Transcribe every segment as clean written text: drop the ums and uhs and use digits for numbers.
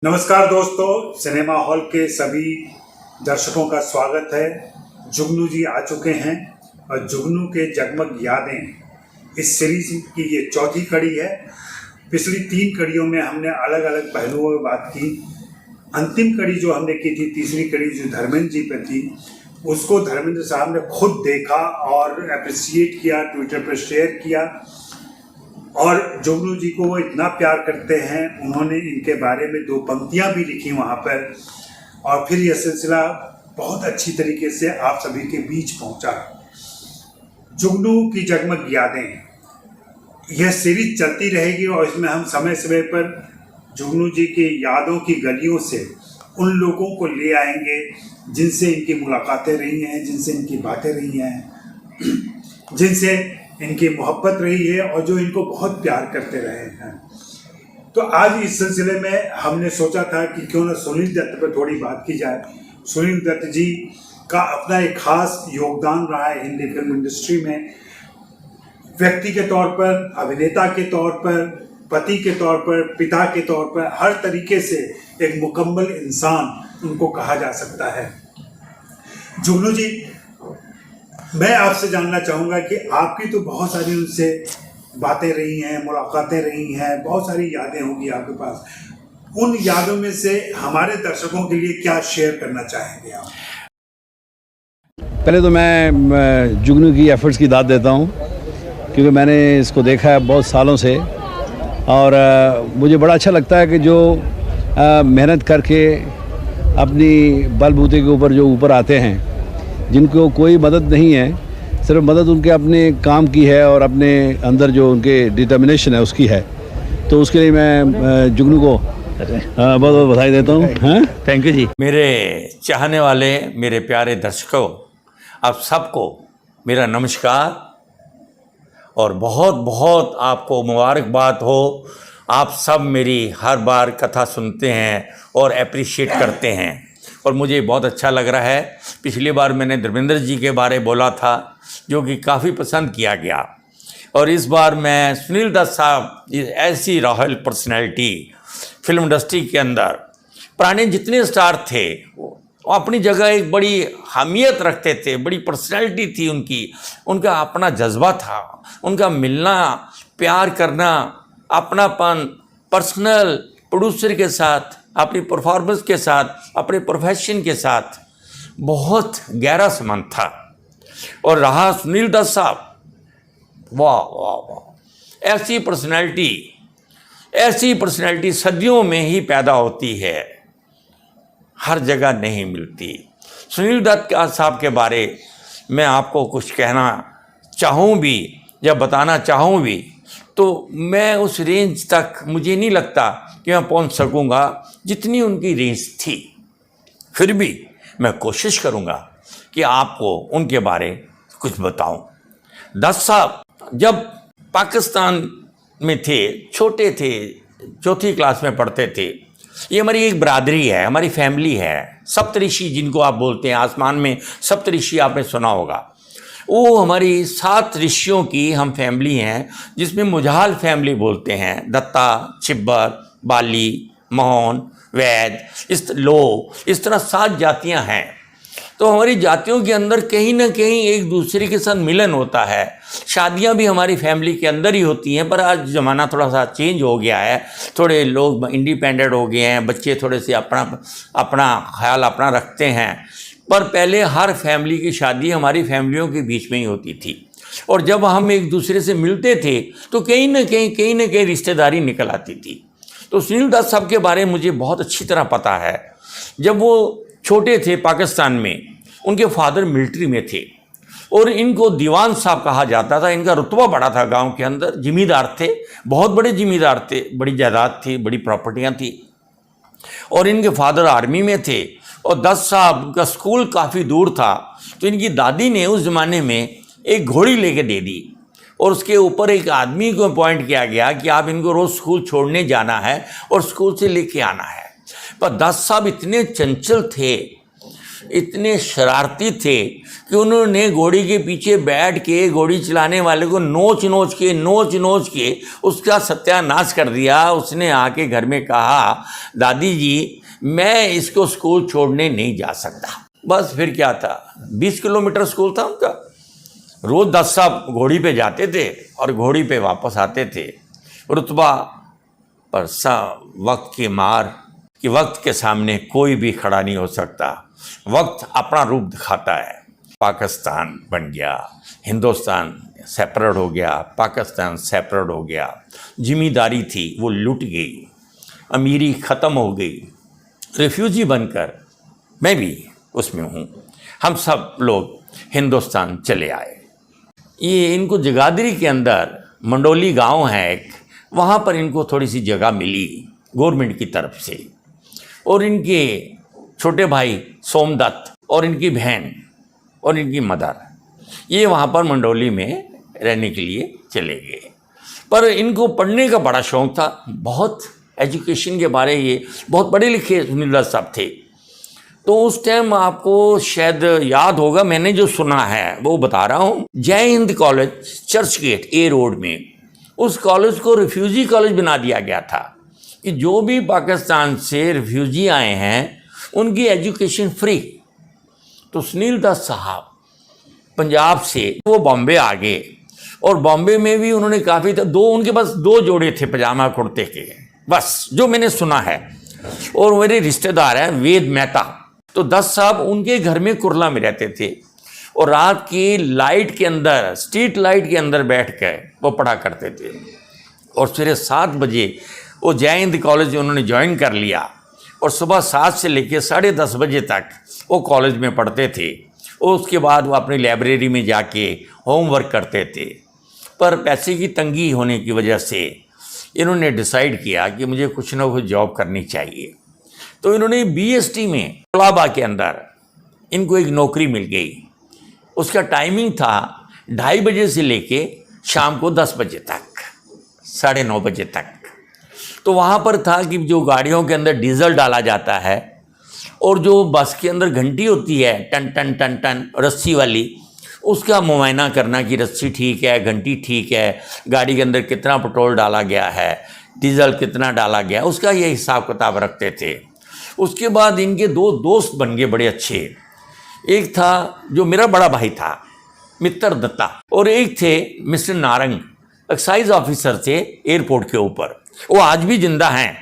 नमस्कार दोस्तों, cinema hall के सभी दर्शकों का स्वागत है। जुगनू जी आ चुके हैं और जुगनू के जगमग यादें इस सीरीज की ये चौथी कड़ी है। पिछली 3 कड़ियों में हमने अलग अलग पहलुओं में बात की। अंतिम कड़ी जो हमने की थी, तीसरी कड़ी जो धर्मेंद्र जी पे थी, उसको धर्मेंद्र साहब ने खुद देखा और अप्रिशिएट किया, ट्विटर पर शेयर किया। और जुगनू जी को वो इतना प्यार करते हैं, उन्होंने इनके बारे में 2 पंक्तियां भी लिखी वहाँ पर। और फिर यह सिलसिला बहुत अच्छी तरीके से आप सभी के बीच पहुँचा। जुगनू की जगमग यादें, यह सीरीज चलती रहेगी और इसमें हम समय समय पर जुगनू जी की यादों की गलियों से उन लोगों को ले आएंगे जिनसे इनकी मुलाकातें रही हैं, जिनसे इनकी बातें रही हैं, जिनसे इनकी मोहब्बत रही है और जो इनको बहुत प्यार करते रहे हैं। तो आज इस सिलसिले में हमने सोचा था कि क्यों ना सुनील दत्त पर थोड़ी बात की जाए। सुनील दत्त जी का अपना एक खास योगदान रहा है हिंदी फिल्म इंडस्ट्री में, व्यक्ति के तौर पर, अभिनेता के तौर पर, पति के तौर पर, पिता के तौर पर, हर तरीके से एक मुकम्मल इंसान उनको कहा जा सकता है। जुगनू जी, मैं आपसे जानना चाहूँगा कि आपकी तो बहुत सारी उनसे बातें रही हैं, मुलाकातें रही हैं, बहुत सारी यादें होंगी आपके पास। उन यादों में से हमारे दर्शकों के लिए क्या शेयर करना चाहेंगे आप? पहले तो मैं जुगनू की एफर्ट्स की दाद देता हूँ, क्योंकि मैंने इसको देखा है बहुत सालों से और मुझे बड़ा अच्छा लगता है कि जो मेहनत करके अपनी बलबूते के ऊपर जो ऊपर आते हैं, जिनको कोई मदद नहीं है, सिर्फ मदद उनके अपने काम की है और अपने अंदर जो उनके डिटर्मिनेशन है उसकी है। तो उसके लिए मैं जुगनू को बहुत बहुत बधाई देता हूँ। थैंक यू जी। मेरे चाहने वाले, मेरे प्यारे दर्शकों, आप सबको मेरा नमस्कार और बहुत बहुत आपको मुबारकबाद हो। आप सब मेरी हर बार कथा सुनते हैं और अप्रिशिएट करते हैं और मुझे बहुत अच्छा लग रहा है। पिछली बार मैंने धर्मेंद्र जी के बारे बोला था जो कि काफ़ी पसंद किया गया, और इस बार मैं सुनील दत्त साहब, ऐसी रॉयल पर्सनैलिटी फिल्म इंडस्ट्री के अंदर, पुराने जितने स्टार थे वो अपनी जगह एक बड़ी अहमियत रखते थे, बड़ी पर्सनैलिटी थी उनकी, उनका अपना जज्बा था, उनका मिलना, प्यार करना, अपनापन, पर्सनल प्रोड्यूसर के साथ, अपनी परफॉर्मेंस के साथ, अपने प्रोफेशन के साथ बहुत गहरा संबंध था। और रहा सुनील दत्त साहब, वाह वाह वाह, ऐसी पर्सनैलिटी सदियों में ही पैदा होती है, हर जगह नहीं मिलती। सुनील दत्त साहब के बारे में आपको कुछ कहना चाहूँ भी या बताना चाहूँ भी तो मैं उस रेंज तक मुझे नहीं लगता कि मैं पहुंच सकूंगा जितनी उनकी रेंज थी। फिर भी मैं कोशिश करूंगा कि आपको उनके बारे कुछ बताऊं। दत्त साहब जब पाकिस्तान में थे, छोटे थे, 4th क्लास में पढ़ते थे। ये हमारी एक बरादरी है, हमारी फैमिली है, सप्तऋषि जिनको आप बोलते हैं, आसमान में सप्तऋषि आपने सुना होगा। वो हमारी 7 ऋषियों की हम फैमिली हैं, जिसमें मुजाल फैमिली बोलते हैं। दत्ता, छिब्बर, बाली, मोहन, वैद, इस तरह 7 जातियां हैं। तो हमारी जातियों के अंदर कहीं ना कहीं एक दूसरे के साथ मिलन होता है। शादियां भी हमारी फैमिली के अंदर ही होती हैं, पर आज ज़माना थोड़ा सा चेंज हो गया है, थोड़े लोग इंडिपेंडेंट हो गए हैं, बच्चे थोड़े से अपना ख्याल अपना रखते हैं। पर पहले हर फैमिली की शादी हमारी फैमिलियों के बीच में ही होती थी, और जब हम एक दूसरे से मिलते थे तो कहीं ना कहीं रिश्तेदारी निकल आती थी। तो सुनील दत्त साहब के बारे में मुझे बहुत अच्छी तरह पता है। जब वो छोटे थे पाकिस्तान में, उनके फादर मिलिट्री में थे और इनको दीवान साहब कहा जाता था। इनका रुतबा बड़ा था गांव के अंदर, जिम्मेदार थे, बहुत बड़े जिम्मेदार थे, बड़ी जायदाद थी, बड़ी प्रॉपर्टियां थी, और इनके फादर आर्मी में थे। और दत्त साहब का स्कूल काफ़ी दूर था, तो इनकी दादी ने उस ज़माने में एक घोड़ी लेके दे दी और उसके ऊपर एक आदमी को अपॉइंट किया गया कि आप इनको रोज़ स्कूल छोड़ने जाना है और स्कूल से लेके आना है। पर दत्त साहब इतने चंचल थे, इतने शरारती थे कि उन्होंने घोड़ी के पीछे बैठ के घोड़ी चलाने वाले को नोच नोच के उसका सत्यानाश कर दिया। उसने आके घर में कहा, दादी जी मैं इसको स्कूल छोड़ने नहीं जा सकता। बस फिर क्या था, 20 किलोमीटर स्कूल था उनका। रोज़ 10 साहब घोड़ी पे जाते थे और घोड़ी पे वापस आते थे। रुतबा पर वक्त की मार कि वक्त के सामने कोई भी खड़ा नहीं हो सकता। वक्त अपना रूप दिखाता है। पाकिस्तान बन गया, हिंदुस्तान सेपरेट हो गया, पाकिस्तान सेपरेट हो गया। जिम्मेदारी थी वो लूट गई, अमीरी ख़त्म हो गई। रिफ्यूजी बनकर मैं भी उसमें हूँ, हम सब लोग हिंदुस्तान चले आए। ये इनको जगाधरी के अंदर मंडोली गांव है एक, वहाँ पर इनको थोड़ी सी जगह मिली गवर्नमेंट की तरफ से। और इनके छोटे भाई सोमदत्त और इनकी बहन और इनकी मदर ये वहाँ पर मंडोली में रहने के लिए चले गए। पर इनको पढ़ने का बड़ा शौक़ था, बहुत एजुकेशन के बारे ये बहुत पढ़े लिखे सुनील दत्त साहब थे। तो उस टाइम आपको शायद याद होगा, मैंने जो सुना है वो बता रहा हूँ। जय हिंद कॉलेज चर्च गेट ए रोड में उस कॉलेज को रिफ्यूजी कॉलेज बना दिया गया था कि जो भी पाकिस्तान से रिफ्यूजी आए हैं उनकी एजुकेशन फ्री। तो सुनील दत्त साहब पंजाब से वो बॉम्बे आ गए और बॉम्बे में भी उन्होंने काफ़ी उनके पास 2 जोड़े थे पजामा कुर्ते के, बस जो मैंने सुना है। और मेरे रिश्तेदार हैं वेद मेहता, तो दत्त साहब उनके घर में कुरला में रहते थे और रात की लाइट के अंदर, स्ट्रीट लाइट के अंदर बैठ कर वो पढ़ा करते थे। और सवेरे 7 बजे वो जय हिंद कॉलेज उन्होंने ज्वाइन कर लिया और सुबह 7 से लेकर 10:30 बजे तक वो कॉलेज में पढ़ते थे। और उसके बाद वो अपनी लाइब्रेरी में जाके होमवर्क करते थे। पर पैसे की तंगी होने की वजह से इन्होंने डिसाइड किया कि मुझे कुछ ना कुछ जॉब करनी चाहिए। तो इन्होंने BST में कोलाबा के अंदर इनको एक नौकरी मिल गई। उसका टाइमिंग था 2:30 बजे से लेके शाम को 10 बजे तक, 9:30 बजे तक। तो वहाँ पर था कि जो गाड़ियों के अंदर डीजल डाला जाता है और जो बस के अंदर घंटी होती है टन टन टन टन रस्सी वाली, उसका मुआयना करना कि रस्सी ठीक है, घंटी ठीक है, गाड़ी के अंदर कितना पेट्रोल डाला गया है, डीजल कितना डाला गया, उसका ये हिसाब किताब रखते थे। उसके बाद इनके 2 दोस्त बन गए बड़े अच्छे। एक था जो मेरा बड़ा भाई था मित्र दत्ता, और एक थे मिस्टर नारंग, एक्साइज ऑफिसर थे एयरपोर्ट के ऊपर। वो आज भी जिंदा हैं,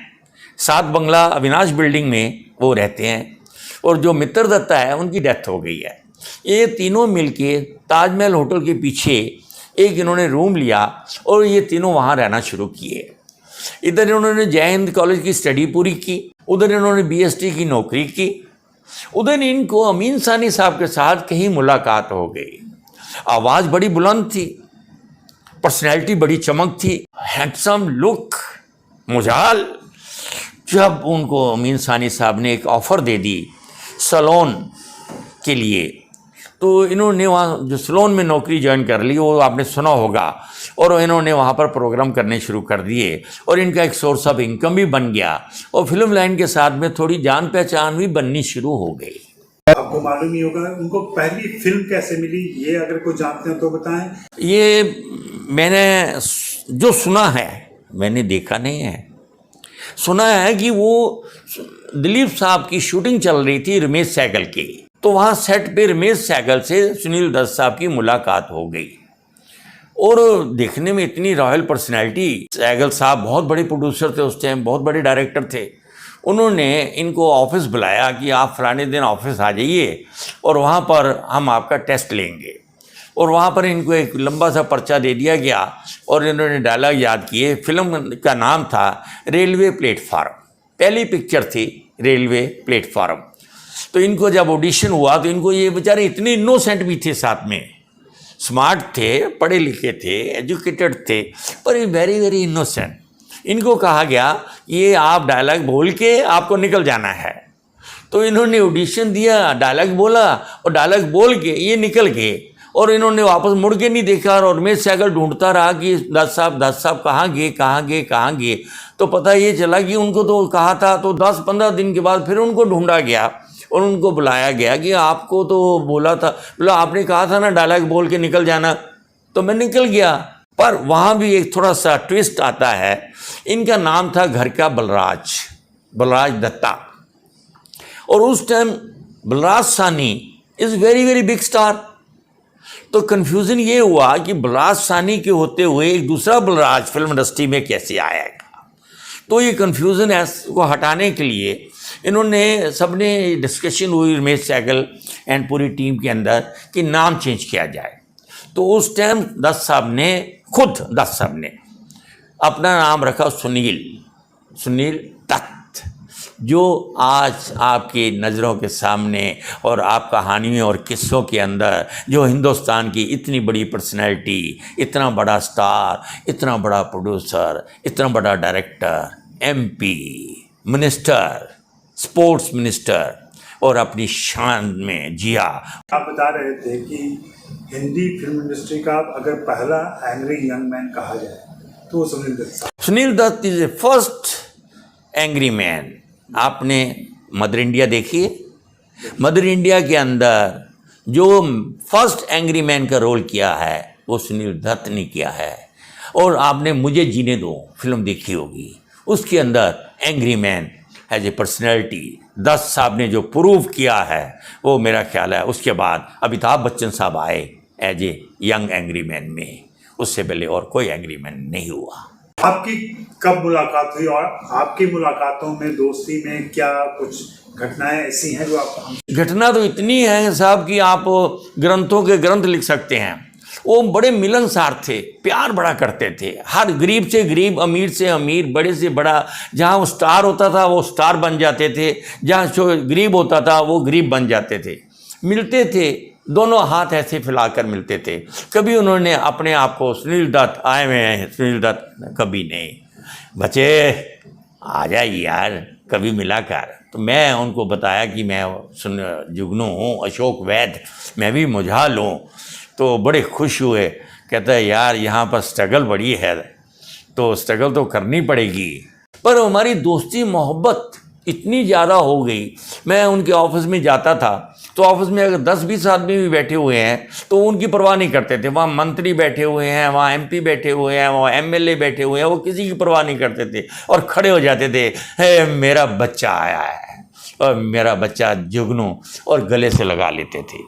7 बंगला अविनाश बिल्डिंग में वो रहते हैं। और जो मित्र दत्ता है उनकी डेथ हो गई है। ये तीनों मिलके ताजमहल होटल के पीछे एक इन्होंने रूम लिया और ये तीनों वहाँ रहना शुरू किए। इधर इन्होंने जय हिंद कॉलेज की स्टडी पूरी की, उधर इन्होंने BST की नौकरी की। उधर इनको अमीन सानी साहब के साथ कहीं मुलाकात हो गई। आवाज़ बड़ी बुलंद थी, पर्सनैलिटी बड़ी चमक थी, हैंडसम लुक, मुजाल। जब उनको अमीन सानी साहब ने एक ऑफ़र दे दी सलोन के लिए, तो इन्होंने वहाँ जो सलोन में नौकरी ज्वाइन कर ली, वो आपने सुना होगा। और इन्होंने वहाँ पर प्रोग्राम करने शुरू कर दिए और इनका एक सोर्स ऑफ इनकम भी बन गया और फिल्म लाइन के साथ में थोड़ी जान पहचान भी बननी शुरू हो गई। आपको मालूम ही होगा उनको पहली फिल्म कैसे मिली, ये अगर कोई जानते हैं तो बताएं। ये मैंने जो सुना है, मैंने देखा नहीं है, सुना है कि वो दिलीप साहब की शूटिंग चल रही थी रमेश सहगल की, तो वहाँ सेट पे रमेश सहगल से सुनील दत्त साहब की मुलाकात हो गई। और देखने में इतनी रॉयल पर्सनैलिटी, सहगल साहब बहुत बड़े प्रोड्यूसर थे उस टाइम, बहुत बड़े डायरेक्टर थे। उन्होंने इनको ऑफिस बुलाया कि आप फलाने दिन ऑफिस आ जाइए और वहाँ पर हम आपका टेस्ट लेंगे। और वहाँ पर इनको एक लंबा सा पर्चा दे दिया गया और इन्होंने डायलॉग याद किए। फिल्म का नाम था रेलवे प्लेटफार्म, पहली पिक्चर थी रेलवे प्लेटफार्म। तो इनको जब ऑडिशन हुआ तो इनको ये बेचारे इतने इनोसेंट भी थे, साथ में स्मार्ट थे, पढ़े लिखे थे, एजुकेटेड थे, पर वेरी वेरी इनोसेंट। इनको कहा गया ये आप डायलॉग बोल के आपको निकल जाना है। तो इन्होंने ऑडिशन दिया, डायलॉग बोला और डायलॉग बोल के ये निकल गए और इन्होंने वापस मुड़ के नहीं देखा। और रमेश सहगल ढूंढता रहा कि दत्त साहब कहाँ गए। तो पता ये चला कि उनको तो कहा था। तो 10-15 दिन के बाद फिर उनको ढूंढा गया और उनको बुलाया गया कि आपको तो बोला था, बोला आपने कहा था ना डायलॉग बोल के निकल जाना, तो मैं निकल गया। पर वहाँ भी एक थोड़ा सा ट्विस्ट आता है। इनका नाम था घर का बलराज दत्ता, और उस time Balraj Sahni is very very big star. तो कन्फ्यूज़न ये हुआ कि बलराज साहनी के होते हुए एक दूसरा बलराज फिल्म इंडस्ट्री में कैसे आएगा। तो ये कन्फ्यूज़न को हटाने के लिए इन्होंने सबने डिस्कशन हुई रमेश सहगल एंड पूरी टीम के अंदर कि नाम चेंज किया जाए। तो उस टाइम दत्त साहब ने अपना नाम रखा सुनील दत्त, जो आज आपकी नज़रों के सामने और आप कहानियों और किस्सों के अंदर जो हिंदुस्तान की इतनी बड़ी पर्सनैलिटी, इतना बड़ा स्टार, इतना बड़ा प्रोड्यूसर, इतना बड़ा director, MP, minister, sports minister, और अपनी शान में जिया। आप बता रहे थे कि हिंदी फिल्म इंडस्ट्री का अगर पहला एंग्री यंग मैन कहा जाए तो वो Sunil Dutt is a first angry man. आपने मदर इंडिया देखी है? मदर इंडिया के अंदर जो फर्स्ट एंग्री मैन का रोल किया है वो सुनील दत्त ने किया है। और आपने मुझे जीने दो फिल्म देखी होगी, उसके अंदर angry man as a personality Dutt साहब ने जो प्रूव किया है, वो मेरा ख्याल है उसके बाद अमिताभ बच्चन साहब आए as a young angry man में, उससे पहले और कोई एंग्री मैन नहीं हुआ। आपकी कब मुलाकात हुई और आपकी मुलाकातों में, दोस्ती में क्या कुछ घटनाएं ऐसी हैं जो आप? घटना तो इतनी है साहब कि आप ग्रंथों के ग्रंथ लिख सकते हैं। वो बड़े मिलनसार थे, प्यार बड़ा करते थे, हर गरीब से गरीब, अमीर से अमीर, बड़े से बड़ा। जहाँ वो स्टार होता था वो स्टार बन जाते थे, जहाँ जो गरीब होता था वो गरीब बन जाते थे। मिलते थे, दोनों हाथ ऐसे फैलाकर मिलते थे। कभी उन्होंने अपने आप को सुनील दत्त आए हुए हैं, सुनील दत्त, कभी नहीं, बच्चे आ जाए यार कभी मिला कर। तो मैं उनको बताया कि मैं जुगनू हूँ, अशोक वैद, मैं भी मुझाल हूँ। तो बड़े खुश हुए, कहता है यार यहाँ पर स्ट्रगल बड़ी है, तो स्ट्रगल तो करनी पड़ेगी। पर हमारी दोस्ती मोहब्बत इतनी ज़्यादा हो गई, मैं उनके ऑफिस में जाता था तो ऑफिस में अगर 10-20 आदमी भी बैठे हुए हैं तो उनकी परवाह नहीं करते थे। वहाँ मंत्री बैठे हुए हैं, वहाँ MP बैठे हुए हैं, वहाँ MLA बैठे हुए हैं, वो किसी की परवाह नहीं करते थे और खड़े हो जाते थे, हे मेरा बच्चा आया है और मेरा बच्चा जुगनू, और गले से लगा लेते थे।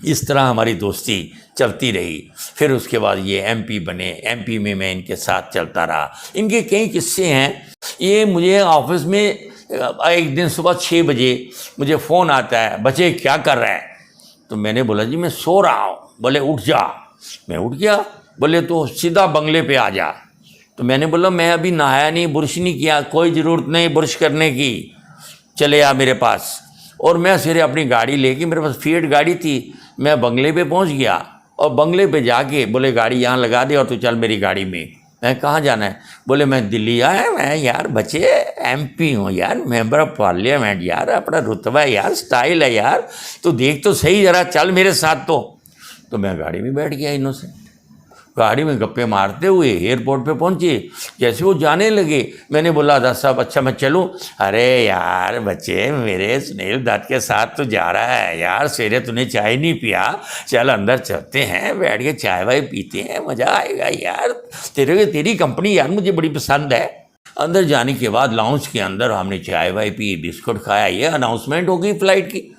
इस तरह हमारी दोस्ती चलती रही। फिर उसके बाद ये MP बने, MP में मैं इनके साथ चलता रहा। इनके कई किस्से हैं। ये मुझे ऑफिस में एक दिन सुबह 6 बजे मुझे फ़ोन आता है, बच्चे क्या कर रहे हैं? तो मैंने बोला जी मैं सो रहा हूँ। बोले उठ जा। मैं उठ गया। बोले तो सीधा बंगले पे आ जा। तो मैंने बोला मैं अभी नहाया नहीं, ब्रश नहीं किया, कोई ज़रूरत नहीं ब्रश करने की, चले आ मेरे पास। और मैं सिरे अपनी गाड़ी लेके, मेरे पास फिएट गाड़ी थी, मैं बंगले पे पहुंच गया और बंगले पे जाके बोले गाड़ी यहाँ लगा दे और तू चल मेरी गाड़ी में। मैं कहाँ जाना है? बोले मैं दिल्ली आया, मैं यार बच्चे MP हूँ यार, मेंबर ऑफ पार्लियामेंट यार, अपना रुतबा है यार, स्टाइल है यार, तो देख तो सही जरा, चल मेरे साथ। तो मैं गाड़ी में बैठ गया, इनोसेंट गाड़ी में गप्पे मारते हुए एयरपोर्ट पे पहुंचे। जैसे वो जाने लगे मैंने बोला दत्त साहब अच्छा मैं चलूं? अरे यार बच्चे मेरे सुनील दत्त के साथ तो जा रहा है यार, सवेरे तूने चाय नहीं पिया, चल अंदर चलते हैं, बैठ के चाय वाय पीते हैं, मज़ा आएगा यार, तेरी कंपनी यार मुझे बड़ी पसंद है। अंदर जाने के बाद लाउंज के अंदर हमने चाय वाय पी, बिस्कुट खाया, ये अनाउंसमेंट हो गई फ़्लाइट की।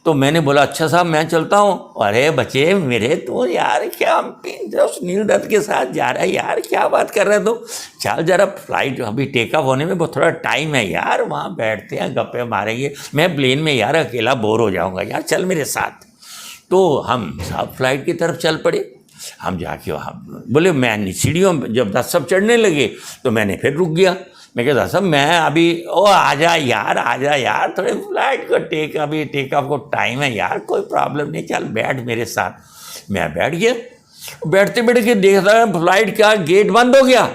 तो मैंने बोला अच्छा साहब मैं चलता हूँ। अरे बच्चे मेरे तो यार क्या सुनील दत्त के साथ जा रहा है यार, क्या बात कर रहे हो तो चल जरा, फ्लाइट अभी टेक ऑफ होने में बहुत थोड़ा टाइम है यार, वहाँ बैठते हैं गप्पे मारेंगे, मैं प्लेन में यार अकेला बोर हो जाऊँगा यार, चल मेरे साथ। तो हम साहब फ्लाइट की तरफ चल पड़े। हम जाके वहाँ बोले मैं सीढ़ियों जब दत्त साहब चढ़ने लगे तो मैंने फिर रुक गया। मैं कहता साहब मैं अभी आजा यार थोड़े फ्लाइट को टेक ऑफ को टाइम है यार, कोई प्रॉब्लम नहीं, चल बैठ मेरे साथ। मैं बैठ गया। बैठते के देखता है फ्लाइट का गेट बंद हो गया।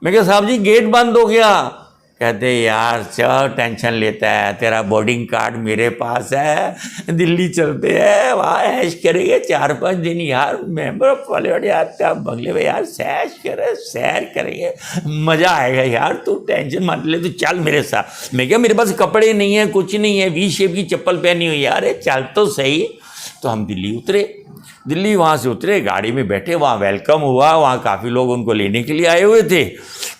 मैं कहा साहब जी गेट बंद हो गया। कहते यार चल टेंशन लेता है, तेरा बोर्डिंग कार्ड मेरे पास है, दिल्ली चलते हैं, वहाँ ऐश करेंगे 4-5 दिन यार, मेंबर ऑफ पार्लियामेंट यार का बंगले में यार सैश करे, सैर करेंगे, मज़ा आएगा यार, तू टेंशन मत ले, तू चल मेरे साथ। मैं क्या मेरे पास कपड़े नहीं है, कुछ नहीं है, वी शेप की चप्पल पहनी हुई यार, चल तो सही। तो हम दिल्ली उतरे, दिल्ली वहाँ से उतरे, गाड़ी में बैठे, वहाँ वेलकम हुआ, वहाँ काफ़ी लोग उनको लेने के लिए आए हुए थे।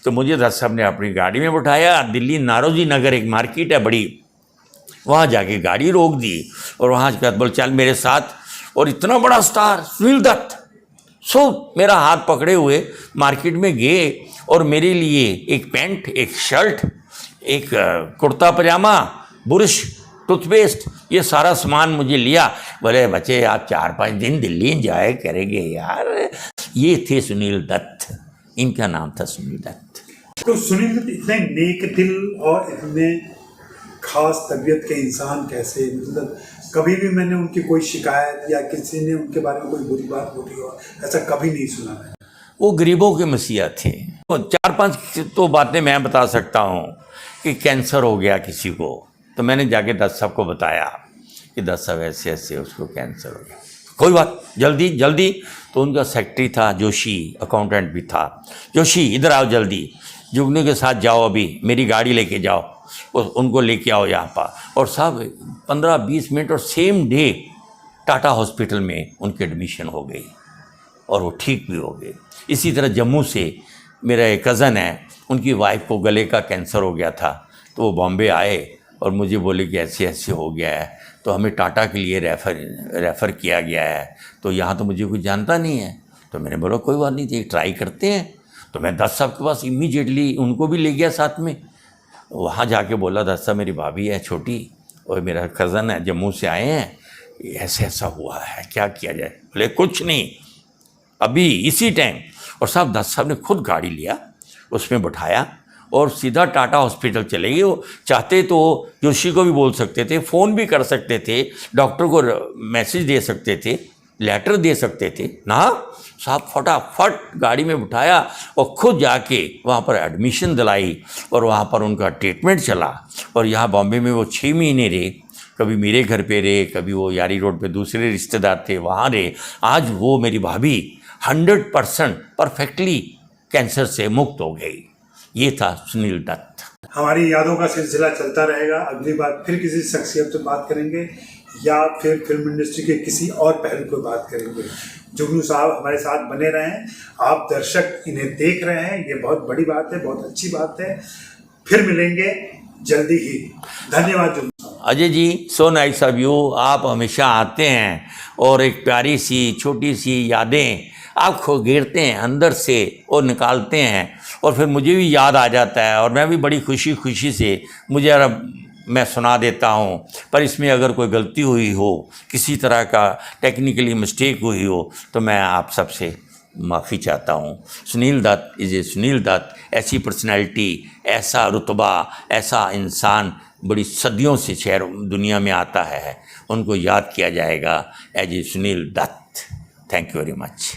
तो मुझे दत्त साहब ने अपनी गाड़ी में बिठाया, दिल्ली नारोजी नगर एक मार्केट है बड़ी, वहाँ जाके गाड़ी रोक दी और वहाँ के बोल चल मेरे साथ। और इतना बड़ा स्टार सुनील दत्त मेरा हाथ पकड़े हुए मार्केट में गए और मेरे लिए एक पैंट, एक शर्ट, एक कुर्ता पजामा, बुरश, टूथपेस्ट, ये सारा सामान मुझे लिया। बोले बच्चे आप 4-5 दिन दिल्ली एंजॉय करेंगे यार। ये थे सुनील दत्त, इनका नाम था सुनील दत्त। तो सुनील दत्त इतने नेक दिल और इतने खास तबीयत के इंसान कैसे, मतलब कभी भी मैंने उनकी कोई शिकायत या किसी ने उनके बारे में कोई बुरी बात बोली हो ऐसा कभी नहीं सुना मैंने। वो गरीबों के मसीहा थे। 4-5 तो बातें मैं बता सकता हूँ कि कैंसर हो गया किसी को, तो मैंने जाके दत्त साहब को बताया कि दत्त साहब ऐसे ऐसे उसको कैंसर हो गया, कोई बात जल्दी। तो उनका सेक्रेटरी था जोशी, अकाउंटेंट भी था, जोशी इधर आओ जल्दी, जुगनू के साथ जाओ, अभी मेरी गाड़ी लेके जाओ, उनको लेके आओ यहाँ पर। और साहब 15-20 मिनट और सेम डे टाटा हॉस्पिटल में उनकी एडमिशन हो गई और वो ठीक भी हो गए। इसी तरह जम्मू से मेरा एक कज़न है, उनकी वाइफ को गले का कैंसर हो गया था, तो वो बॉम्बे आए और मुझे बोले कि ऐसे ऐसे हो गया है, तो हमें टाटा के लिए रेफ़र किया गया है, तो यहाँ तो मुझे कुछ जानता नहीं है। तो मैंने बोला कोई बात नहीं थी, ट्राई करते हैं। तो मैं दत्त साहब के पास इमीडिएटली उनको भी ले गया साथ में। वहाँ जाके बोला दत्त साहब मेरी भाभी है छोटी और मेरा कज़न है, जम्मू से आए हैं, ऐसे ऐसा हुआ है, क्या किया जाए। बोले कुछ नहीं, अभी इसी टाइम। और साहब दत्त साहब ने खुद गाड़ी लिया, उसमें बैठाया और सीधा टाटा हॉस्पिटल चले गए। वो चाहते तो जोशी को भी बोल सकते थे, फ़ोन भी कर सकते थे, डॉक्टर को मैसेज दे सकते थे, लेटर दे सकते थे ना। साहब फटाफट गाड़ी में बिठाया और खुद जाके वहाँ पर एडमिशन दिलाई और वहाँ पर उनका ट्रीटमेंट चला। और यहाँ बॉम्बे में वो 6 महीने रहे, कभी मेरे घर पे रहे, कभी वो यारी रोड पे दूसरे रिश्तेदार थे वहाँ रहे। आज वो मेरी भाभी 100% परफेक्टली कैंसर से मुक्त हो गई। ये था सुनील दत्त। हमारी यादों का सिलसिला चलता रहेगा। अगली बार फिर किसी शख्सियत से बात करेंगे या फिर फिल्म इंडस्ट्री के किसी और पहलू पर बात करेंगे। जुगनू साहब हमारे साथ बने रहें, आप दर्शक इन्हें देख रहे हैं, ये बहुत बड़ी बात है, बहुत अच्छी बात है। फिर मिलेंगे जल्दी ही। धन्यवाद जुगनू साहब। Ajay ji, so nice of you. आप हमेशा आते हैं और एक प्यारी सी छोटी सी यादें आप खोगेरते हैं अंदर से और निकालते हैं, और फिर मुझे भी याद आ जाता है और मैं भी बड़ी खुशी से मुझे मैं सुना देता हूँ। पर इसमें अगर कोई गलती हुई हो, किसी तरह का टेक्निकली मिस्टेक हुई हो, तो मैं आप सबसे माफ़ी चाहता हूँ। सुनील दत्त इज़ ए सुनील दत्त, ऐसी पर्सनैलिटी, ऐसा रुतबा, ऐसा इंसान बड़ी सदियों से शहर दुनिया में आता है, उनको याद किया जाएगा as a Sunil Dutt. Thank you very much.